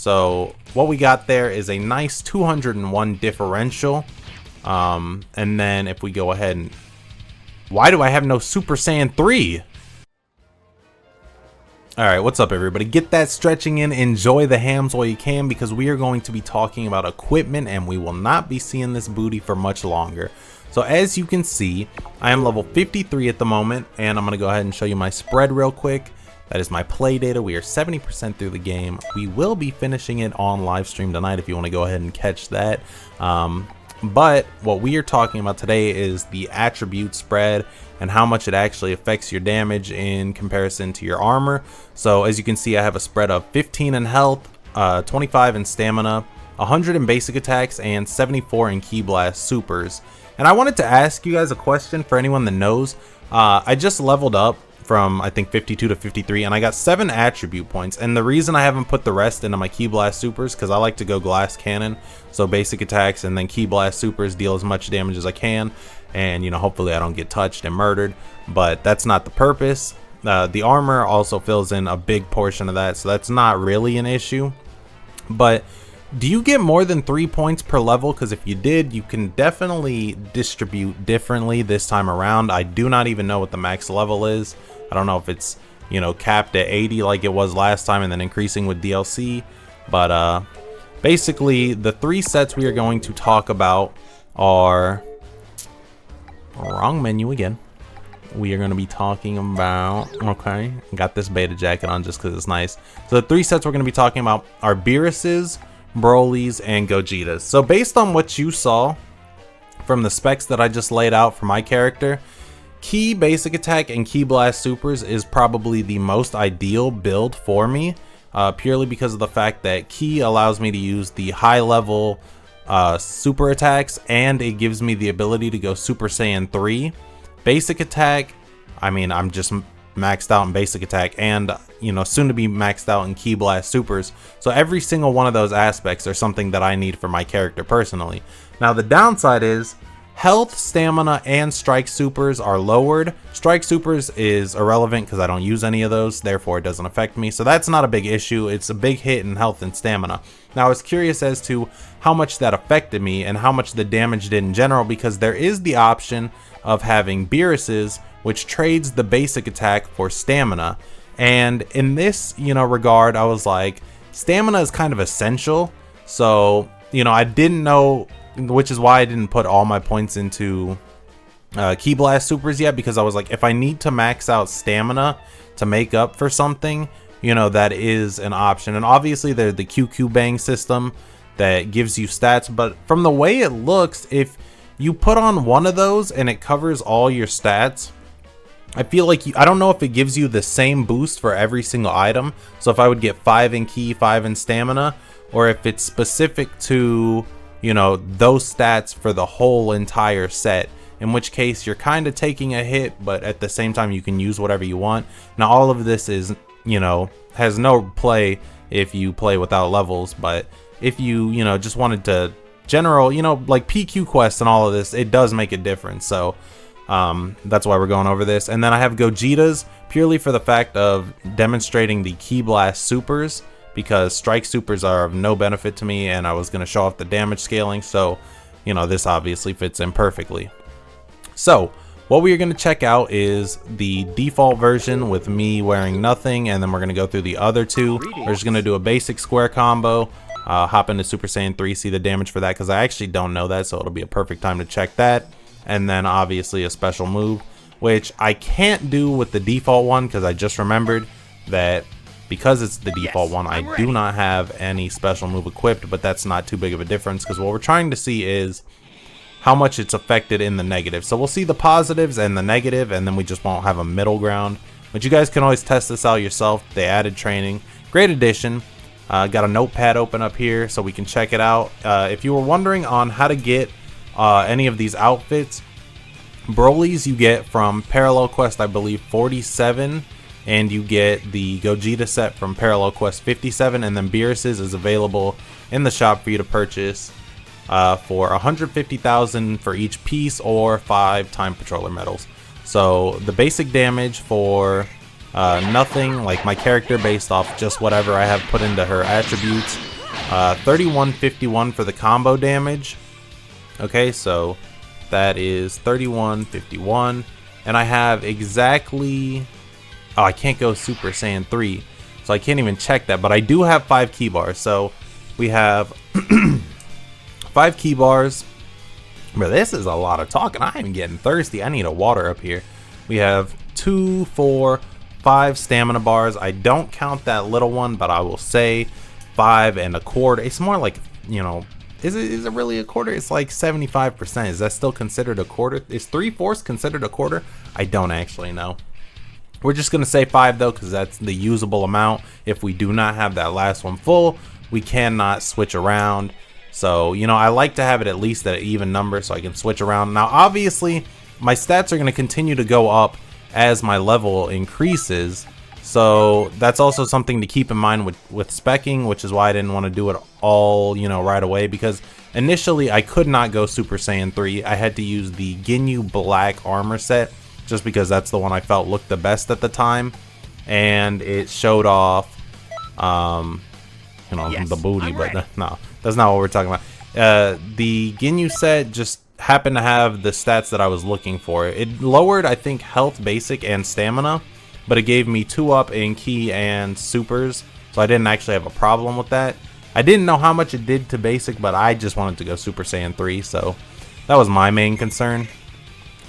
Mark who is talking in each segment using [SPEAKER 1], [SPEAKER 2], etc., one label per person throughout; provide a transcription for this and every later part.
[SPEAKER 1] So what we got there is a nice 201 differential. And then if we go ahead and... Why do I have no Super Saiyan 3? Alright, what's up everybody? Get that stretching in, enjoy the hams while you can, because we are going to be talking about equipment and we will not be seeing this booty for much longer. So as you can see, I am level 53 at the moment, and I'm going to go ahead and show you my spread real quick. That is my play data. We are 70% through the game. We will be finishing it on live stream tonight if you want to go ahead and catch that. But what we are talking about today is the attribute spread and how much it actually affects your damage in comparison to your armor. So as you can see, I have a spread of 15 in health, 25 in stamina, 100 in basic attacks, and 74 in ki blast supers. And I wanted to ask you guys a question for anyone that knows. I just leveled up from I think 52 to 53, and I got 7 attribute points. And the reason I haven't put the rest into my ki blast supers, because I like to go glass cannon, so basic attacks and then ki blast supers deal as much damage as I can, and you know, hopefully I don't get touched and murdered. But that's not the purpose. The armor also fills in a big portion of that, so that's not really an issue. But do you get more than 3 points per level? Because if you did, you can definitely distribute differently this time around. I do not even know what the max level is. I don't know if it's, you know, capped at 80 like it was last time and then increasing with DLC. But basically, the 3 sets we are going to talk about are... Wrong menu again. We are going to be talking about... Okay, got this beta jacket on just because it's nice. So the 3 sets we're going to be talking about are Beerus's, Broly's, and Gogetas. So based on what you saw from the specs that I just laid out for my character, Ki basic attack and Ki blast supers is probably the most ideal build for me, purely because of the fact that Ki allows me to use the high level super attacks, and it gives me the ability to go Super Saiyan 3. Basic attack, I mean, I'm just maxed out in basic attack, and you know, soon to be maxed out in Ki blast supers. So every single one of those aspects are something that I need for my character personally. Now the downside is health, stamina, and strike supers are lowered. Strike supers is irrelevant because I don't use any of those, therefore it doesn't affect me. So that's not a big issue. It's a big hit in health and stamina. Now I was curious as to how much that affected me and how much the damage did in general, because there is the option of having Beerus's, which trades the basic attack for stamina. And in this, you know, regard, I was like, stamina is kind of essential. So, you know, I didn't know, which is why I didn't put all my points into Ki blast supers yet, because I was like, if I need to max out stamina to make up for something, you know, that is an option. And obviously there's the QQ bang system that gives you stats, but from the way it looks, if you put on one of those and it covers all your stats, I feel like I don't know if it gives you the same boost for every single item. So if I would get 5 in Ki, 5 in stamina, or if it's specific to, you know, those stats for the whole entire set, in which case you're kind of taking a hit, but at the same time you can use whatever you want. Now all of this is, you know, has no play if you play without levels, but if you, you know, just wanted to general, you know, like PQ quests and all of this, it does make a difference. So that's why we're going over this. And then I have Gogeta's purely for the fact of demonstrating the Ki blast supers, because strike supers are of no benefit to me, and I was going to show off the damage scaling. So, you know, this obviously fits in perfectly. So what we are going to check out is the default version with me wearing nothing, and then we're going to go through the other two. We're just going to do a basic square combo, hop into Super Saiyan 3, see the damage for that, because I actually don't know that, so it'll be a perfect time to check that. And then obviously a special move, which I can't do with the default one, because I just remembered that because it's the default one, I do not have any special move equipped, but that's not too big of a difference, because what we're trying to see is how much it's affected in the negative. So we'll see the positives and the negative, and then we just won't have a middle ground. But you guys can always test this out yourself. They added training. Great addition. Got a notepad open up here so we can check it out. If you were wondering on how to get any of these outfits, Broly's you get from Parallel Quest, I believe 47, and you get the Gogeta set from Parallel Quest 57, and then Beerus's is available in the shop for you to purchase for 150,000 for each piece, or 5 Time Patroller medals. So the basic damage for nothing, like my character based off just whatever I have put into her attributes, 3151 for the combo damage. Okay, so that is 3151, and I have exactly, oh, I can't go Super Saiyan 3, so I can't even check that, but I do have 5 key bars. So we have 5 key bars. But this is a lot of talking. I am getting thirsty. I need a water up here. We have 2, 4, 5 stamina bars. I don't count that little one, but I will say 5 and a quarter. It's more like, you know, is it really a quarter? It's like 75%. Is that still considered a quarter? Is 3/4 considered a quarter? I don't actually know. We're just gonna say 5 though, because that's the usable amount. If we do not have that last one full, we cannot switch around. So, you know, I like to have it at least at an even number so I can switch around. Now, obviously, my stats are going to continue to go up as my level increases. So that's also something to keep in mind with speccing, which is why I didn't want to do it all, you know, right away. Because initially, I could not go Super Saiyan 3. I had to use the Ginyu Black armor set, just because that's the one I felt looked the best at the time. And it showed off, you know, the booty, but no. That's not what we're talking about. The Ginyu set just happened to have the stats that I was looking for. It lowered, I think, health, basic, and stamina, but it gave me 2-up in key and supers, so I didn't actually have a problem with that. I didn't know how much it did to basic, but I just wanted to go Super Saiyan 3, so that was my main concern.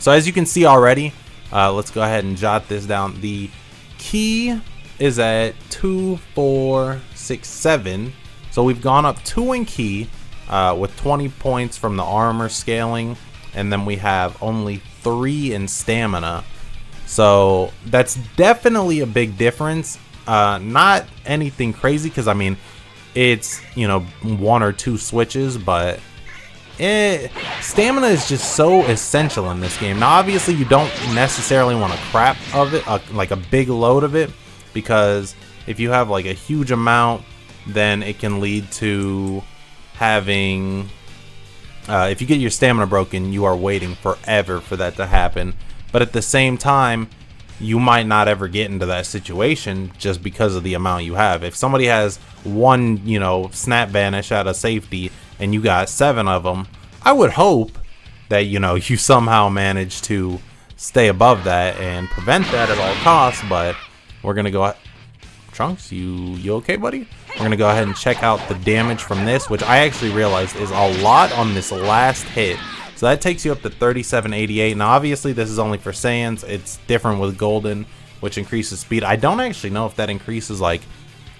[SPEAKER 1] So as you can see already, let's go ahead and jot this down. The key is at 2, 4, 6, 7. So we've gone up 2 in key with 20 points from the armor scaling, and then we have only 3 in stamina. So that's definitely a big difference. Not anything crazy, because I mean, it's, you know, 1 or 2 switches, but stamina is just so essential in this game. Now obviously you don't necessarily want a crap of it, like a big load of it, because if you have like a huge amount, then it can lead to having, if you get your stamina broken, you are waiting forever for that to happen. But at the same time, you might not ever get into that situation just because of the amount you have. If somebody has 1, you know, snap banish out of safety and you got 7 of them, I would hope that, you know, you somehow manage to stay above that and prevent that at all costs. But we're gonna go, Trunks, you okay, buddy? We're gonna go ahead and check out the damage from this, which I actually realized is a lot on this last hit. So that takes you up to 3788. Now obviously this is only for Saiyans. It's different with Golden, which increases speed. I don't actually know if that increases like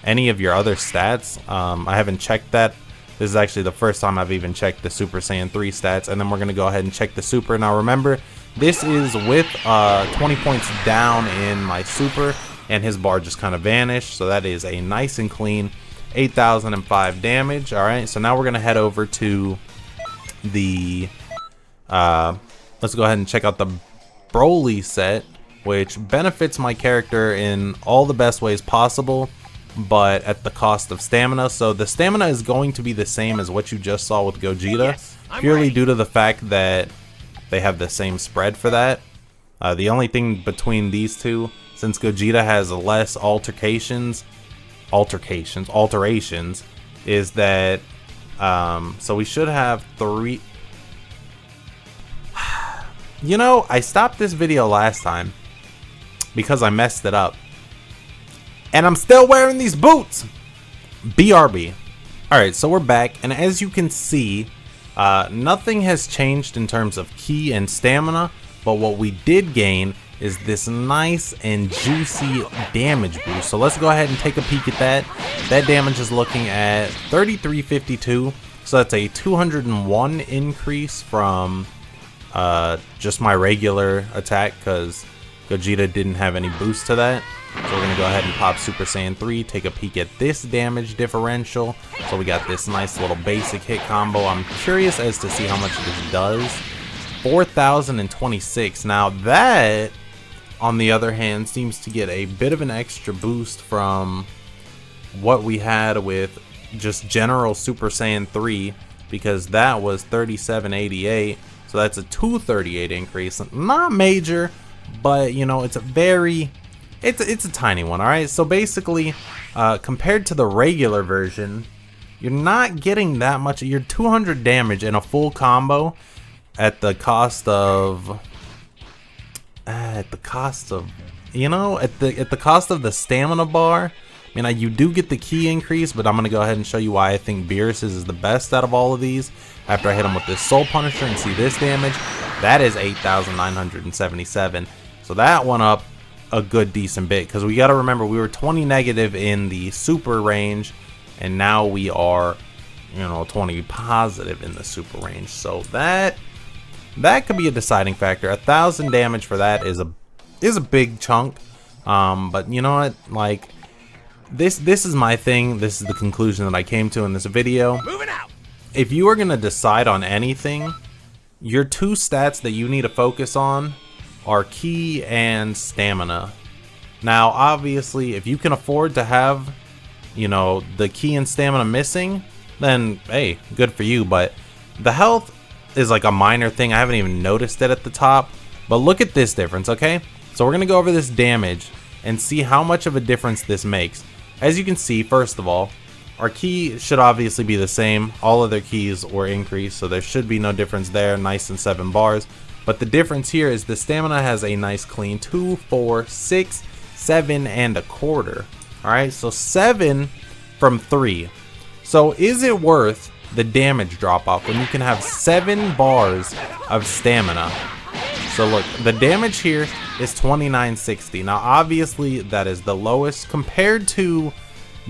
[SPEAKER 1] any of your other stats. I haven't checked that. This is actually the first time I've even checked the Super Saiyan 3 stats. And then we're gonna go ahead and check the Super. Now remember, this is with 20 points down in my Super, and his bar just kind of vanished. So that is a nice and clean 8,005 damage. All right, so now we're gonna head over to the let's go ahead and check out the Broly set, which benefits my character in all the best ways possible, but at the cost of stamina. So the stamina is going to be the same as what you just saw with Gogeta, purely due to the fact that they have the same spread for that. The only thing between these two, since Gogeta has less alterations, is that so we should have 3. You know, I stopped this video last time because I messed it up, and I'm still wearing these boots. BRB. Alright, so we're back, and as you can see, nothing has changed in terms of ki and stamina, but what we did gain is this nice and juicy damage boost. So let's go ahead and take a peek at that. That damage is looking at 3352, so that's a 201 increase from just my regular attack, because Gogeta didn't have any boost to that. So we're gonna go ahead and pop Super Saiyan 3, take a peek at this damage differential. So we got this nice little basic hit combo. I'm curious as to see how much this does. 4,026. Now that, on the other hand, seems to get a bit of an extra boost from what we had with just general Super Saiyan 3, because that was 3788. So that's a 238 increase. Not major, but you know, it's a very, it's a tiny one. All right, so basically compared to the regular version, you're not getting that much. You're 200 damage in a full combo at the cost of you know, at the cost of the stamina bar. I mean, you do get the key increase, but I'm gonna go ahead and show you why I think Beerus is the best out of all of these. After I hit him with this Soul Punisher and see this damage, that is 8,977. So that went up a good decent bit, because we got to remember we were 20 negative in the super range, and now we are, you know, 20 positive in the super range. So that could be a deciding factor. 1,000 damage for that is a big chunk. But you know what, like, this is my thing. This is the conclusion that I came to in this video.
[SPEAKER 2] Moving out.
[SPEAKER 1] If you are gonna decide on anything, your two stats that you need to focus on are key and stamina. Now, obviously, if you can afford to have, you know, the key and stamina missing, then hey, good for you. But the health is like a minor thing. I haven't even noticed it at the top. But look at this difference, okay? So we're gonna go over this damage and see how much of a difference this makes. As you can see, first of all, our key should obviously be the same. All other keys were increased, so there should be no difference there. Nice and 7 bars. But the difference here is the stamina has a nice clean 2, 4, 6, 7 and a quarter. Alright, so 7 from 3. So is it worth the damage drop off when you can have 7 bars of stamina? So look, the damage here is 2960. Now obviously that is the lowest compared to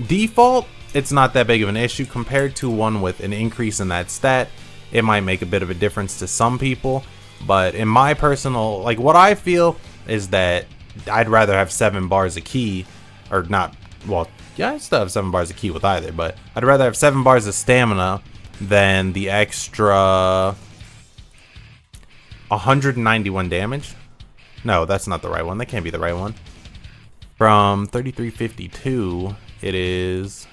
[SPEAKER 1] default. It's not that big of an issue. Compared to one with an increase in that stat, it might make a bit of a difference to some people. But in my personal, like, what I feel is that I'd rather have 7 bars of key, or not, well, yeah, I still have 7 bars of key with either, but I'd rather have 7 bars of stamina than the extra 191 damage. No, that's not the right one. That can't be the right one. From 3352, it is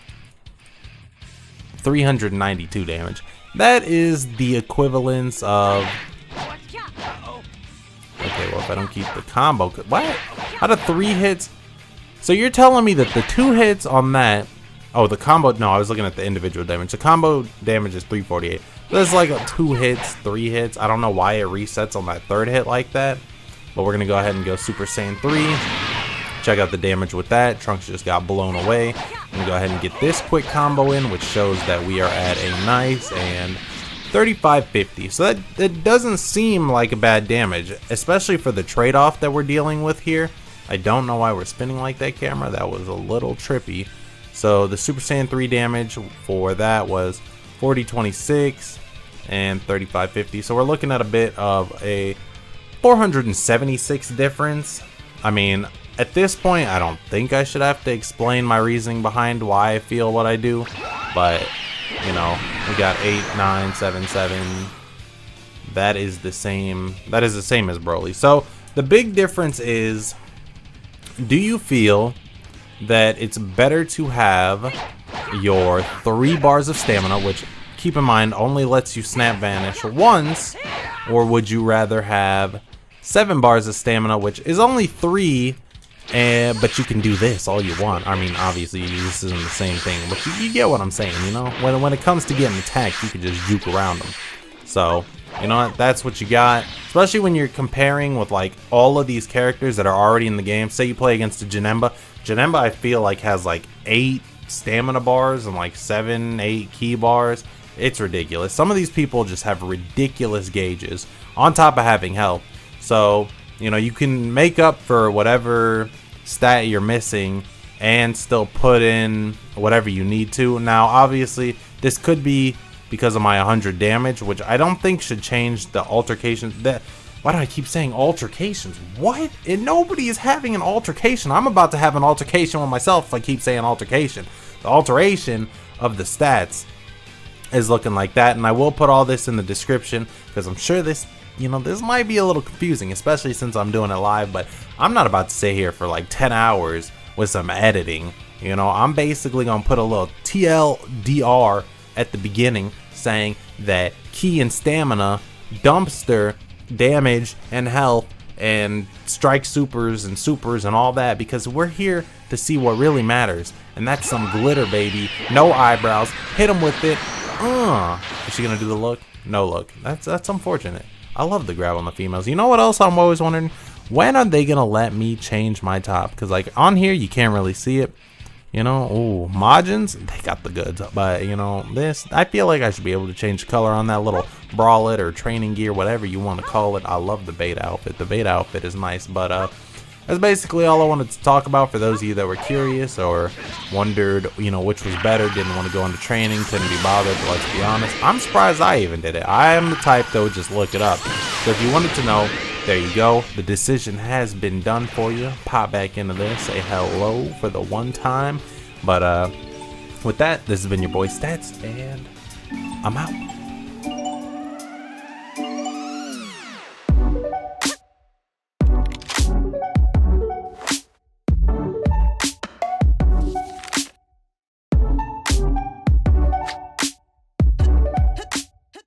[SPEAKER 1] 392 damage. That is the equivalence of... Okay, well, if I don't keep the combo... What? Out of 3 hits? So you're telling me that the 2 hits on that... Oh, the combo... No, I was looking at the individual damage. The combo damage is 348. There's like 2 hits, 3 hits. I don't know why it resets on that 3rd hit like that. But we're going to go ahead and go Super Saiyan 3. Check out the damage with that. Trunks just got blown away. I'm going to go ahead and get this quick combo in, which shows that we are at a nice and 3550. So that doesn't seem like a bad damage, especially for the trade-off that we're dealing with here. I don't know why we're spinning like that, camera. That was a little trippy. So the Super Saiyan 3 damage for that was 4026 and 3550. So we're looking at a bit of a 476 difference. I mean, at this point, I don't think I should have to explain my reasoning behind why I feel what I do, but you know, we got 8, 9, 7, 7. That is the same. That is the same as Broly. So the big difference is, do you feel that it's better to have your 3 bars of stamina, which, keep in mind, only lets you snap vanish once, or would you rather have 7 bars of stamina, which is only 3, but you can do this all you want? I mean, obviously this isn't the same thing, but you get what I'm saying, you know? When it comes to getting attacked, you can just juke around them. So, you know what? That's what you got. Especially when you're comparing with like all of these characters that are already in the game. Say you play against a Janemba. Janemba, I feel like, has like 8 stamina bars and like 7, 8 key bars. It's ridiculous. Some of these people just have ridiculous gauges on top of having health. So, you know, you can make up for whatever stat you're missing and still put in whatever you need to. Now, obviously, this could be because of my 100 damage, which I don't think should change the altercations. Why do I keep saying altercations? What? And nobody is having an altercation. I'm about to have an altercation with myself if I keep saying altercation. The alteration of the stats is looking like that, and I will put all this in the description because I'm sure this, you know, this might be a little confusing, especially since I'm doing it live. But I'm not about to sit here for like 10 hours with some editing. You know, I'm basically gonna put a little TLDR at the beginning saying that key and stamina, dumpster, damage and health, and strike supers and all that, because we're here to see what really matters, and that's some glitter, baby. No eyebrows. Hit him with it. Is she gonna do the look? No look. That's unfortunate. I love the grab on the females. You know what else I'm always wondering? When are they gonna let me change my top? Because like on here you can't really see it. You know, ooh, Majins, they got the goods. But you know, this, I feel like I should be able to change the color on that little bralette or training gear, whatever you want to call it. I love the beta outfit. The beta outfit is nice, but that's basically all I wanted to talk about. For those of you that were curious or wondered, you know, which was better, didn't want to go into training, couldn't be bothered, but let's be honest, I'm surprised I even did it. I am the type that would just look it up. So if you wanted to know, there you go. The decision has been done for you. Pop back into this, say hello for the one time. But with that, this has been your boy Stats, and I'm out.